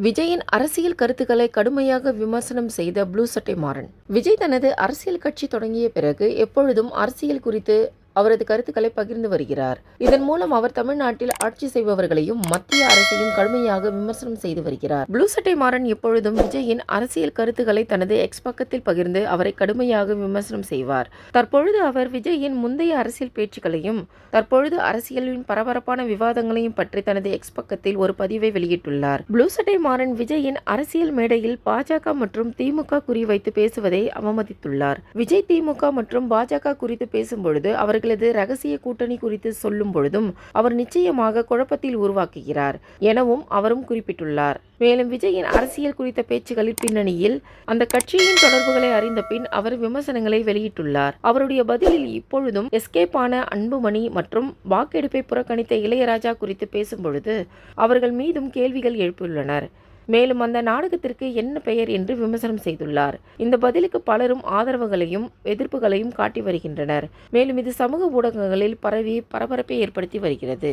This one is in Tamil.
விஜயின் அரசியல் கருத்துக்களை கடுமையாக விமர்சனம் செய்த ப்ளூ சட்டை மாறன். விஜய் தனது அரசியல் கட்சி தொடங்கிய பிறகு எப்பொழுதும் அரசியல் குறித்து அவரது கருத்துக்களை பகிர்ந்து வருகிறார். இதன் மூலம் அவர் தமிழ்நாட்டில் ஆட்சி செய்பவர்களையும் மத்திய அரசையும் கடுமையாக விமர்சனம் செய்து வருகிறார். ப்ளூ சட்டை மாறன் எப்பொழுதும் விஜயின் அரசியல் கருத்துக்களை தனது எக்ஸ் பக்கத்தில் பகிர்ந்து அவரை கடுமையாக விமர்சனம் செய்வார். தற்பொழுது அவர் விஜயின் முந்தைய அரசியல் பேச்சுக்களையும் தற்பொழுது அரசியலின் பரபரப்பான விவாதங்களையும் பற்றி தனது எக்ஸ் பக்கத்தில் ஒரு பதிவை வெளியிட்டுள்ளார். ப்ளூ சட்டை மாறன் விஜயின் அரசியல் மேடையில் பாஜக மற்றும் திமுக குறிவைத்து பேசுவதை அவமதித்துள்ளார். விஜய் திமுக மற்றும் பாஜக குறித்து பேசும்பொழுது அவர்களது ரகசிய கூட்டணி குறித்து சொல்லும் பொழுதும் அவர் நிச்சயமாக குழப்பத்தில் உருவாக்குகிறார் எனவும் அவரும் குறிப்பிட்டுள்ளார். மேலும் விஜயின் அரசியல் குறித்த பேச்சுகளின் பின்னணியில் அந்த கட்சியின் தொடர்புகளை அறிந்த பின் அவர் விமர்சனங்களை வெளியிட்டுள்ளார். அவருடைய பதிலில் இப்பொழுதும் எஸ்கேப் ஆன அன்புமணி மற்றும் வாக்கெடுப்பை புறக்கணித்த இளையராஜா குறித்து பேசும்பொழுது அவர்கள் மீதும் கேள்விகள் எழுப்பியுள்ளனர். மேலும் அந்த நாடகத்திற்கு என்ன பெயர் என்று விமர்சனம் செய்துள்ளார். இந்த பதிலுக்கு பலரும் ஆதரவுகளையும் எதிர்ப்புகளையும் காட்டி வருகின்றனர். மேலும் இது சமூக ஊடகங்களில் பரவி பரபரப்பை ஏற்படுத்தி வருகிறது.